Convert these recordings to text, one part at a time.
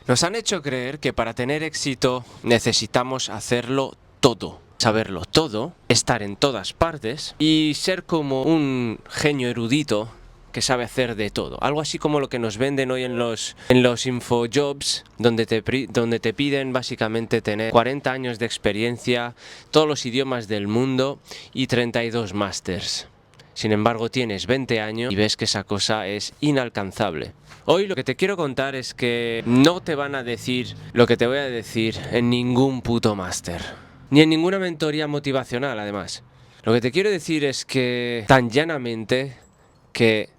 Nos han hecho creer que para tener éxito necesitamos hacerlo todo, saberlo todo, estar en todas partes y ser como un genio erudito que sabe hacer de todo. Algo así como lo que nos venden hoy en los infojobs, donde te piden básicamente tener 40 años de experiencia, todos los idiomas del mundo y 32 másters. Sin embargo, tienes 20 años y ves que esa cosa es inalcanzable. Hoy lo que te quiero contar es que no te van a decir lo que te voy a decir en ningún puto máster, ni en ninguna mentoría motivacional, además. Lo que te quiero decir es que, tan llanamente, que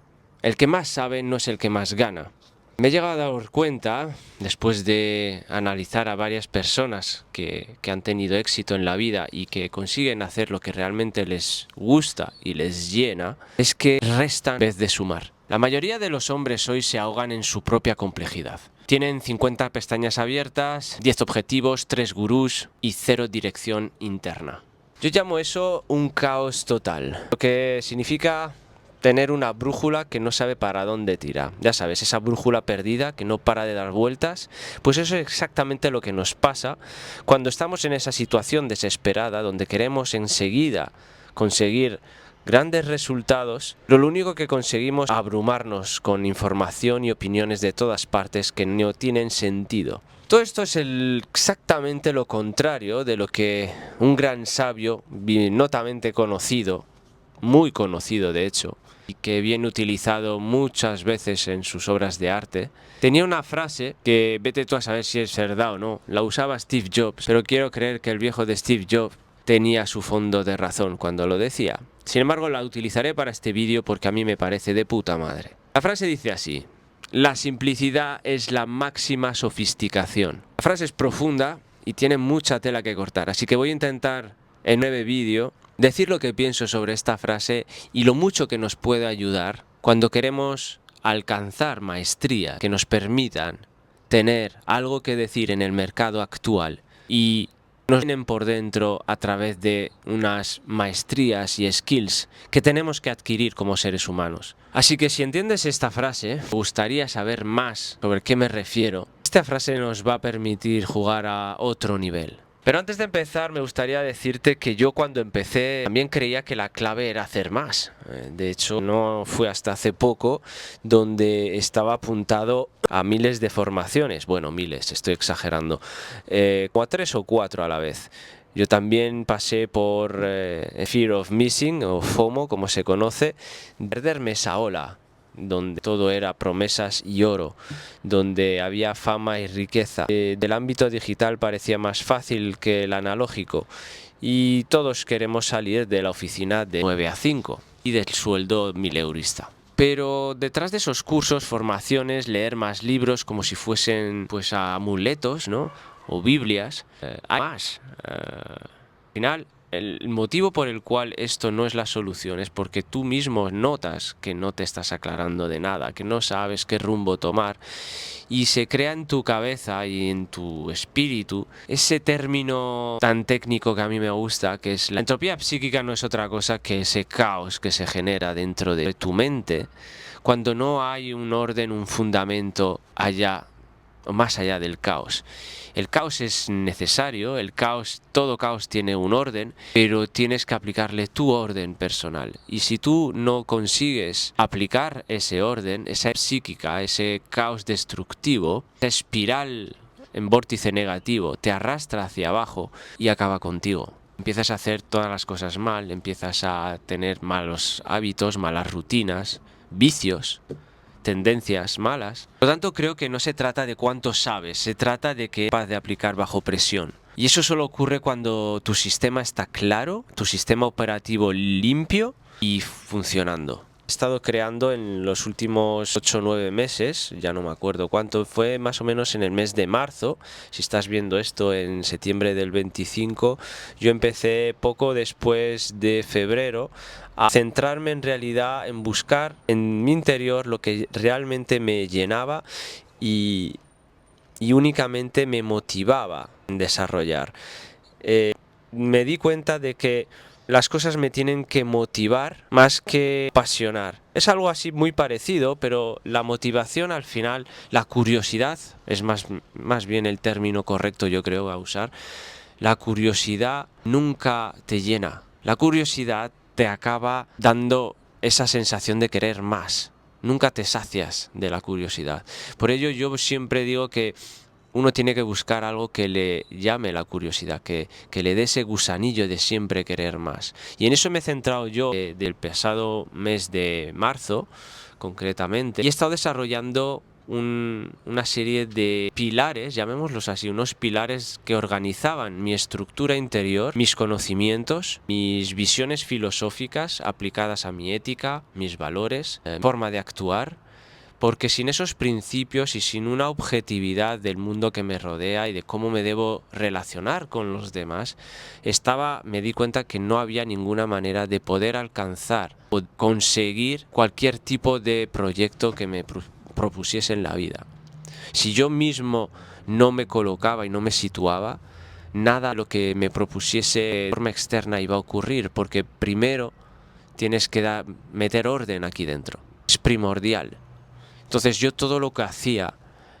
el que más sabe no es el que más gana. Me he llegado a dar cuenta, después de analizar a varias personas que han tenido éxito en la vida y que consiguen hacer lo que realmente les gusta y les llena, es que restan en vez de sumar. La mayoría de los hombres hoy se ahogan en su propia complejidad. Tienen 50 pestañas abiertas, 10 objetivos, 3 gurús y 0 dirección interna. Yo llamo eso un caos total, lo que significa tener una brújula que no sabe para dónde tira. Ya sabes, esa brújula perdida que no para de dar vueltas. Pues eso es exactamente lo que nos pasa cuando estamos en esa situación desesperada donde queremos enseguida conseguir grandes resultados, pero lo único que conseguimos es abrumarnos con información y opiniones de todas partes que no tienen sentido. Todo esto es exactamente lo contrario de lo que un gran sabio, notamente conocido, muy conocido de hecho, y que viene utilizado muchas veces en sus obras de arte, tenía una frase que vete tú a saber si es verdad o no, la usaba Steve Jobs, pero quiero creer que el viejo de Steve Jobs tenía su fondo de razón cuando lo decía. Sin embargo, la utilizaré para este vídeo porque a mí me parece de puta madre. La frase dice así: la simplicidad es la máxima sofisticación. La frase es profunda y tiene mucha tela que cortar, así que voy a intentar en 9 vídeos decir lo que pienso sobre esta frase y lo mucho que nos puede ayudar cuando queremos alcanzar maestría que nos permitan tener algo que decir en el mercado actual y nos vienen por dentro a través de unas maestrías y skills que tenemos que adquirir como seres humanos. Así que si entiendes esta frase, me gustaría saber más sobre qué me refiero. Esta frase nos va a permitir jugar a otro nivel. Pero antes de empezar me gustaría decirte que yo cuando empecé también creía que la clave era hacer más. De hecho, no fue hasta hace poco donde estaba apuntado a miles de formaciones. Bueno, miles, estoy exagerando. Como a 3 o 4 a la vez. Yo también pasé por Fear of Missing, o FOMO como se conoce, perderme esa ola donde todo era promesas y oro, donde había fama y riqueza. Del ámbito digital parecía más fácil que el analógico y todos queremos salir de la oficina de 9 a 5 y del sueldo mileurista. Pero detrás de esos cursos, formaciones, leer más libros como si fuesen pues amuletos, ¿no? O Biblias, hay más. Al final, el motivo por el cual esto no es la solución es porque tú mismo notas que no te estás aclarando de nada, que no sabes qué rumbo tomar y se crea en tu cabeza y en tu espíritu ese término tan técnico que a mí me gusta, que es la entropía psíquica. No es otra cosa que ese caos que se genera dentro de tu mente cuando no hay un orden, un fundamento allá o más allá del caos. El caos es necesario, todo caos tiene un orden, pero tienes que aplicarle tu orden personal. Y si tú no consigues aplicar ese orden, esa psíquica, ese caos destructivo, esa espiral en vórtice negativo, te arrastra hacia abajo y acaba contigo. Empiezas a hacer todas las cosas mal, empiezas a tener malos hábitos, malas rutinas, vicios, tendencias malas. Por lo tanto, creo que no se trata de cuánto sabes, se trata de que eres capaz de aplicar bajo presión. Y eso solo ocurre cuando tu sistema está claro, tu sistema operativo limpio y funcionando. He estado creando en los últimos 8 o 9 meses, ya no me acuerdo cuánto, fue más o menos en el mes de marzo. Si estás viendo esto en septiembre del 25, yo empecé poco después de febrero a centrarme en realidad en buscar en mi interior lo que realmente me llenaba y únicamente me motivaba en desarrollar. Me di cuenta de que las cosas me tienen que motivar más que apasionar. Es algo así muy parecido, pero la motivación al final, la curiosidad, es más bien el término correcto yo creo a usar. La curiosidad nunca te llena. La curiosidad te acaba dando esa sensación de querer más. Nunca te sacias de la curiosidad. Por ello yo siempre digo que uno tiene que buscar algo que le llame la curiosidad, que le dé ese gusanillo de siempre querer más. Y en eso me he centrado yo del pasado mes de marzo, concretamente, y he estado desarrollando una serie de pilares, llamémoslos así, unos pilares que organizaban mi estructura interior, mis conocimientos, mis visiones filosóficas aplicadas a mi ética, mis valores, forma de actuar. Porque sin esos principios y sin una objetividad del mundo que me rodea y de cómo me debo relacionar con los demás, me di cuenta que no había ninguna manera de poder alcanzar o conseguir cualquier tipo de proyecto que me propusiese en la vida. Si yo mismo no me colocaba y no me situaba, nada de lo que me propusiese de forma externa iba a ocurrir, porque primero tienes que meter orden aquí dentro. Es primordial. Entonces yo todo lo que hacía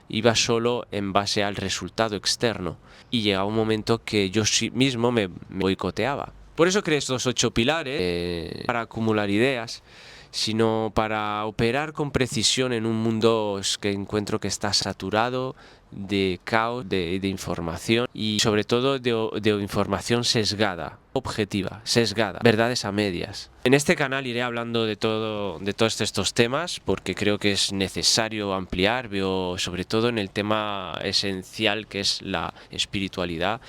iba solo en base al resultado externo y llegaba un momento que yo sí mismo me boicoteaba. Por eso creé estos 8 pilares, para acumular ideas, sino para operar con precisión en un mundo que encuentro que está saturado de caos, de información y sobre todo de información sesgada, objetiva, sesgada, verdades a medias. En este canal iré hablando de todos estos temas porque creo que es necesario ampliar, veo sobre todo en el tema esencial que es la espiritualidad,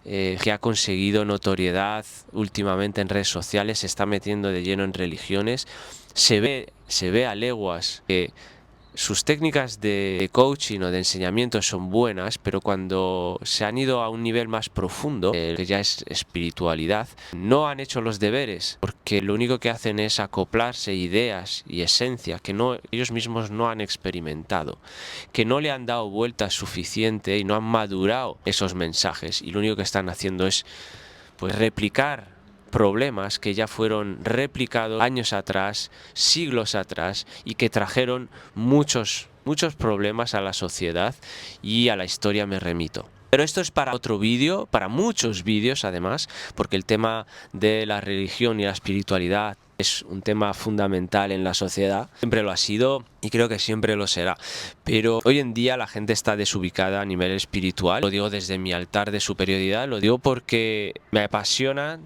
que ha conseguido notoriedad últimamente en redes sociales, se está metiendo de lleno en religiones. Se ve a leguas que sus técnicas de coaching o de enseñamiento son buenas, pero cuando se han ido a un nivel más profundo, que ya es espiritualidad, no han hecho los deberes, porque lo único que hacen es acoplarse ideas y esencia que ellos mismos no han experimentado, que no le han dado vuelta suficiente y no han madurado esos mensajes, y lo único que están haciendo es pues replicar problemas que ya fueron replicados años atrás, siglos atrás, y que trajeron muchos problemas a la sociedad y a la historia me remito. Pero esto es para otro vídeo, para muchos vídeos además, porque el tema de la religión y la espiritualidad es un tema fundamental en la sociedad, siempre lo ha sido y creo que siempre lo será, pero hoy en día la gente está desubicada a nivel espiritual, lo digo desde mi altar de superioridad, lo digo porque me apasiona,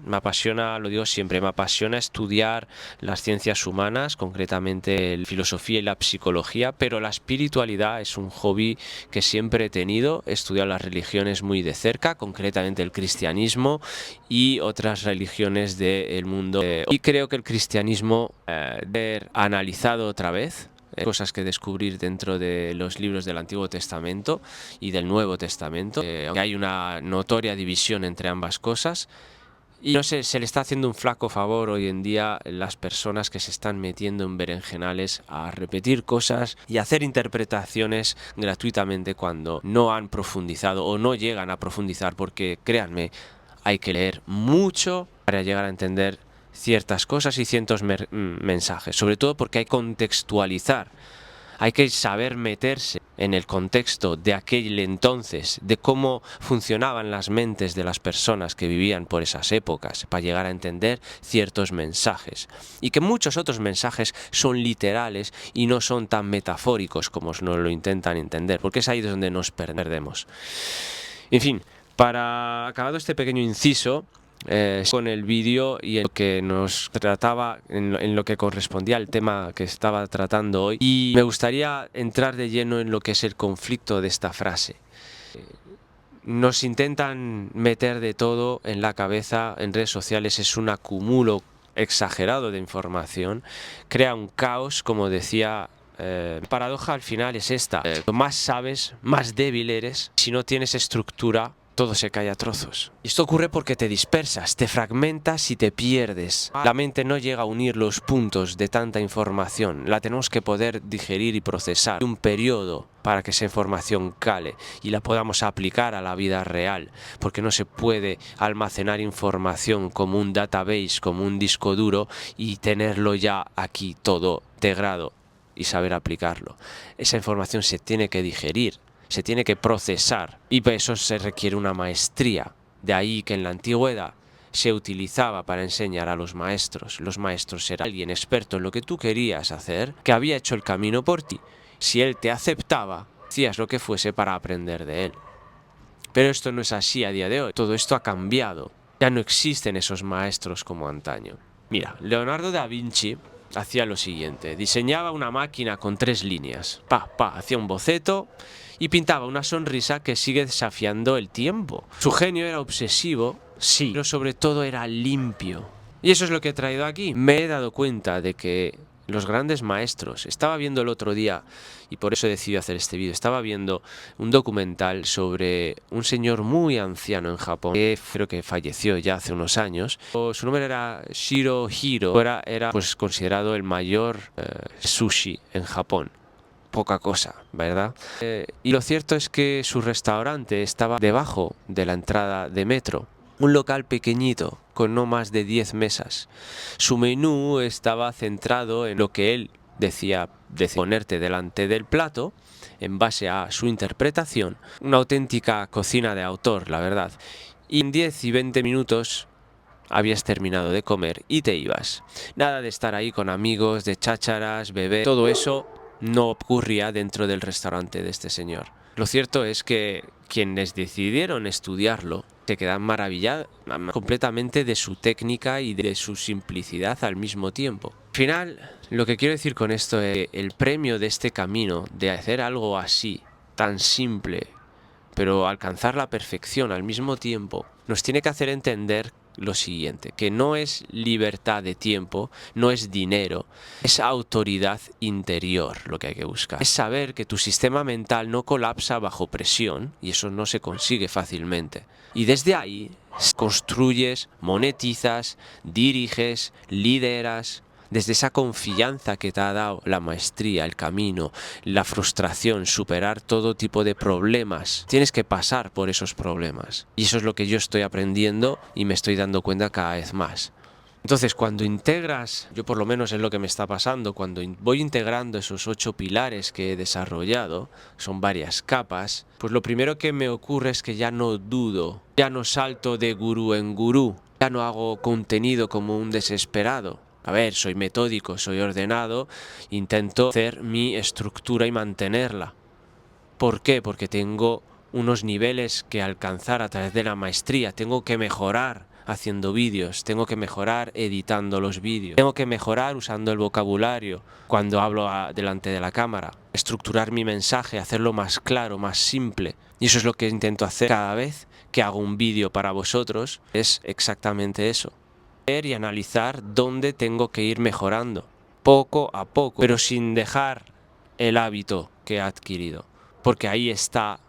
lo digo siempre, me apasiona estudiar las ciencias humanas, concretamente la filosofía y la psicología, pero la espiritualidad es un hobby que siempre he tenido, he estudiado las religiones muy de cerca, concretamente el cristianismo y otras religiones del mundo, y creo que el cristianismo haber analizado otra vez cosas que descubrir dentro de los libros del Antiguo Testamento y del Nuevo Testamento, aunque hay una notoria división entre ambas cosas. Y no sé, se le está haciendo un flaco favor hoy en día a las personas que se están metiendo en berenjenales a repetir cosas y hacer interpretaciones gratuitamente cuando no han profundizado o no llegan a profundizar, porque créanme, hay que leer mucho para llegar a entender ciertas cosas y ciertos mensajes, sobre todo porque hay que contextualizar, hay que saber meterse en el contexto de aquel entonces, de cómo funcionaban las mentes de las personas que vivían por esas épocas, para llegar a entender ciertos mensajes. Y que muchos otros mensajes son literales y no son tan metafóricos como nos lo intentan entender, porque es ahí donde nos perdemos. En fin, para acabado este pequeño inciso, con el vídeo y en lo que nos trataba, en lo que correspondía al tema que estaba tratando hoy, y me gustaría entrar de lleno en lo que es el conflicto de esta frase. Nos intentan meter de todo en la cabeza, en redes sociales es un acumulo exagerado de información, crea un caos, como decía. La paradoja al final es esta, más sabes, más débil eres si no tienes estructura todo se cae a trozos. Y esto ocurre porque te dispersas, te fragmentas y te pierdes. La mente no llega a unir los puntos de tanta información. La tenemos que poder digerir y procesar. Un periodo para que esa información cale y la podamos aplicar a la vida real, porque no se puede almacenar información como un database, como un disco duro y tenerlo ya aquí todo integrado y saber aplicarlo. Esa información se tiene que digerir, se tiene que procesar y para eso se requiere una maestría. De ahí que en la antigüedad se utilizaba para enseñar a los maestros. Los maestros eran alguien experto en lo que tú querías hacer, que había hecho el camino por ti. Si él te aceptaba, hacías lo que fuese para aprender de él. Pero esto no es así a día de hoy. Todo esto ha cambiado. Ya no existen esos maestros como antaño. Mira, Leonardo da Vinci hacía lo siguiente. Diseñaba una máquina con 3 líneas. Hacía un boceto y pintaba una sonrisa que sigue desafiando el tiempo. Su genio era obsesivo, sí, pero sobre todo era limpio. Y eso es lo que he traído aquí. Me he dado cuenta de que los grandes maestros, estaba viendo el otro día, y por eso he decidido hacer este vídeo, estaba viendo un documental sobre un señor muy anciano en Japón, que creo que falleció ya hace unos años. Su nombre era Shirohiro, era pues considerado el mayor sushi en Japón. Poca cosa, ¿verdad? Y lo cierto es que su restaurante estaba debajo de la entrada de metro. Un local pequeñito, con no más de 10 mesas. Su menú estaba centrado en lo que él decía de ponerte delante del plato, en base a su interpretación. Una auténtica cocina de autor, la verdad. Y en 10 y 20 minutos habías terminado de comer y te ibas. Nada de estar ahí con amigos, de chácharas, beber, todo eso no ocurría dentro del restaurante de este señor. Lo cierto es que quienes decidieron estudiarlo se quedan maravillados completamente de su técnica y de su simplicidad al mismo tiempo. Al final, lo que quiero decir con esto es que el premio de este camino, de hacer algo así, tan simple, pero alcanzar la perfección al mismo tiempo, nos tiene que hacer entender lo siguiente, que no es libertad de tiempo, no es dinero, es autoridad interior lo que hay que buscar. Es saber que tu sistema mental no colapsa bajo presión, y eso no se consigue fácilmente. Y desde ahí construyes, monetizas, diriges, lideras. Desde esa confianza que te ha dado la maestría, el camino, la frustración, superar todo tipo de problemas. Tienes que pasar por esos problemas. Y eso es lo que yo estoy aprendiendo y me estoy dando cuenta cada vez más. Entonces, cuando integras, yo por lo menos es lo que me está pasando, cuando voy integrando esos 8 pilares que he desarrollado, son varias capas, pues lo primero que me ocurre es que ya no dudo, ya no salto de gurú en gurú, ya no hago contenido como un desesperado. A ver, soy metódico, soy ordenado, intento hacer mi estructura y mantenerla. ¿Por qué? Porque tengo unos niveles que alcanzar a través de la maestría, tengo que mejorar haciendo vídeos, tengo que mejorar editando los vídeos, tengo que mejorar usando el vocabulario cuando hablo delante de la cámara, estructurar mi mensaje, hacerlo más claro, más simple. Y eso es lo que intento hacer cada vez que hago un vídeo para vosotros, es exactamente eso. Y analizar dónde tengo que ir mejorando, poco a poco, pero sin dejar el hábito que he adquirido, porque ahí está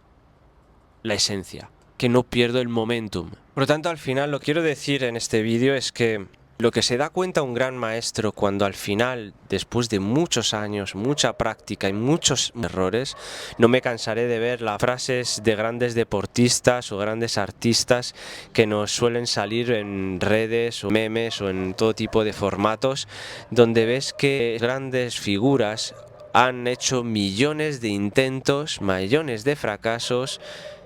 la esencia, que no pierdo el momentum. Por lo tanto, al final lo que quiero decir en este vídeo es que lo que se da cuenta un gran maestro cuando al final, después de muchos años, mucha práctica y muchos errores, no me cansaré de ver las frases de grandes deportistas o grandes artistas que nos suelen salir en redes o memes o en todo tipo de formatos, donde ves que grandes figuras han hecho millones de intentos, millones de fracasos,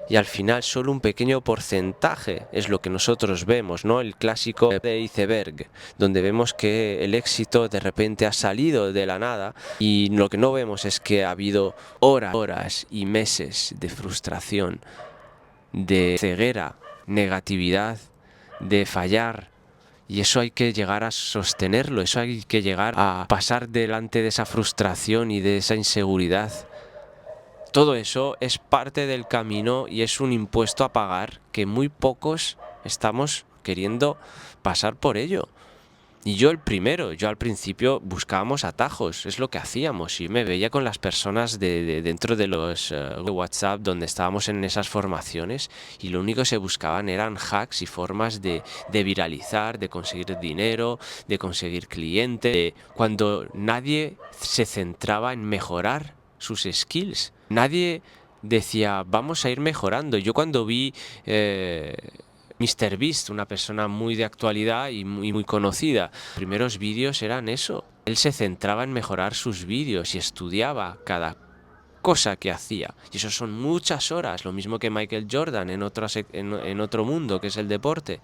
y al final solo un pequeño porcentaje es lo que nosotros vemos, ¿no? El clásico de iceberg, donde vemos que el éxito de repente ha salido de la nada y lo que no vemos es que ha habido horas y meses de frustración, de ceguera, negatividad, de fallar. Y eso hay que llegar a sostenerlo, eso hay que llegar a pasar delante de esa frustración y de esa inseguridad. Todo eso es parte del camino y es un impuesto a pagar que muy pocos estamos queriendo pasar por ello. Y yo el primero, yo al principio buscábamos atajos, es lo que hacíamos. Y me veía con las personas dentro de los WhatsApp donde estábamos en esas formaciones y lo único que se buscaban eran hacks y formas de viralizar, de conseguir dinero, de conseguir clientes, cuando nadie se centraba en mejorar sus skills. Nadie decía, vamos a ir mejorando. Yo cuando vi MrBeast, una persona muy de actualidad y muy conocida, los primeros vídeos eran eso. Él se centraba en mejorar sus vídeos y estudiaba cada cosa que hacía. Y eso son muchas horas, lo mismo que Michael Jordan en otro mundo, que es el deporte.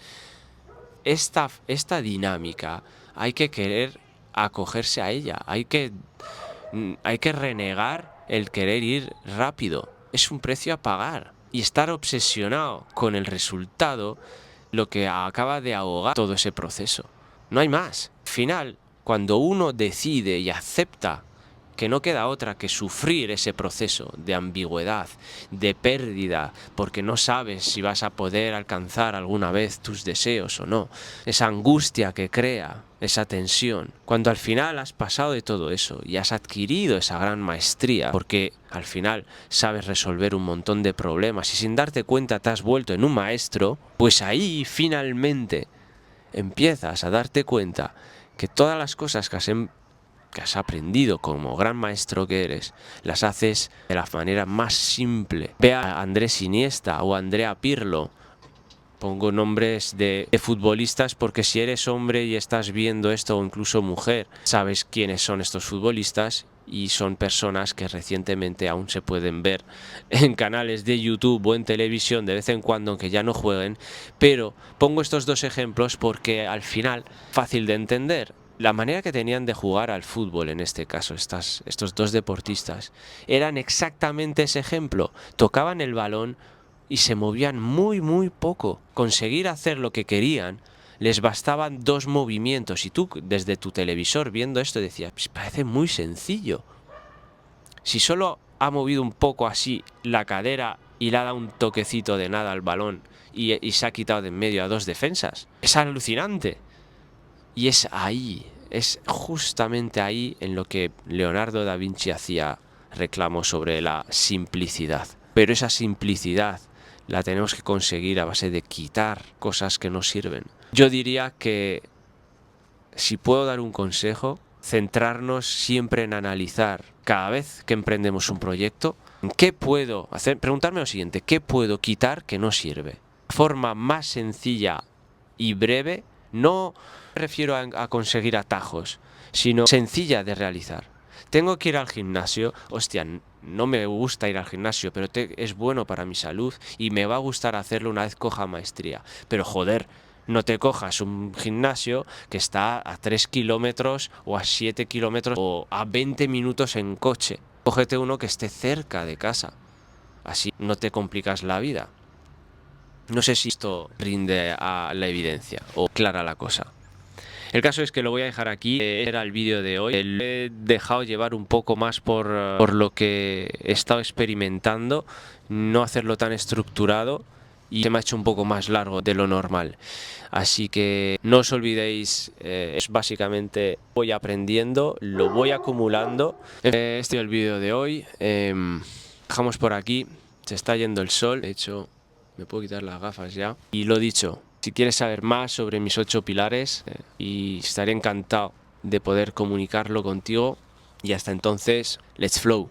Esta dinámica hay que querer acogerse a ella, hay que renegar el querer ir rápido. Es un precio a pagar. Y estar obsesionado con el resultado, lo que acaba de ahogar todo ese proceso. No hay más. Al final, cuando uno decide y acepta que no queda otra que sufrir ese proceso de ambigüedad, de pérdida, porque no sabes si vas a poder alcanzar alguna vez tus deseos o no, esa angustia que crea, esa tensión, cuando al final has pasado de todo eso y has adquirido esa gran maestría, porque al final sabes resolver un montón de problemas y sin darte cuenta te has vuelto en un maestro, pues ahí finalmente empiezas a darte cuenta que todas las cosas que has aprendido como gran maestro que eres, las haces de la manera más simple. Ve a Andrés Iniesta o a Andrea Pirlo. Pongo nombres de futbolistas porque si eres hombre y estás viendo esto, o incluso mujer, sabes quiénes son estos futbolistas y son personas que recientemente aún se pueden ver en canales de YouTube o en televisión de vez en cuando, aunque ya no jueguen. Pero pongo estos dos ejemplos porque al final, fácil de entender. La manera que tenían de jugar al fútbol, en este caso, estos dos deportistas, eran exactamente ese ejemplo. Tocaban el balón y se movían muy poco. Conseguir hacer lo que querían, les bastaban 2 movimientos. Y tú, desde tu televisor, viendo esto, decías, pues parece muy sencillo. Si solo ha movido un poco así la cadera y le ha dado un toquecito de nada al balón y se ha quitado de en medio a 2 defensas. Es alucinante. Y es ahí, es justamente ahí en lo que Leonardo da Vinci hacía reclamo sobre la simplicidad. Pero esa simplicidad la tenemos que conseguir a base de quitar cosas que no sirven. Yo diría que, si puedo dar un consejo, centrarnos siempre en analizar cada vez que emprendemos un proyecto, ¿qué puedo hacer? Preguntarme lo siguiente, ¿qué puedo quitar que no sirve? La forma más sencilla y breve, no me refiero a conseguir atajos, sino sencilla de realizar. Tengo que ir al gimnasio, hostia, no me gusta ir al gimnasio, pero es bueno para mi salud y me va a gustar hacerlo una vez coja maestría. Pero joder, no te cojas un gimnasio que está a 3 kilómetros o a 7 kilómetros o a 20 minutos en coche. Cógete uno que esté cerca de casa. Así no te complicas la vida. No sé si esto rinde a la evidencia o clara la cosa. El caso es que lo voy a dejar aquí. Era el vídeo de hoy. Lo he dejado llevar un poco más por lo que he estado experimentando, no hacerlo tan estructurado, y se me ha hecho un poco más largo de lo normal. Así que no os olvidéis, es básicamente voy aprendiendo, lo voy acumulando. Este es el vídeo de hoy. Dejamos por aquí. Se está yendo el sol. De hecho, me puedo quitar las gafas ya. Y lo dicho, si quieres saber más sobre mis 8 pilares, y estaré encantado de poder comunicarlo contigo. Y hasta entonces, let's flow.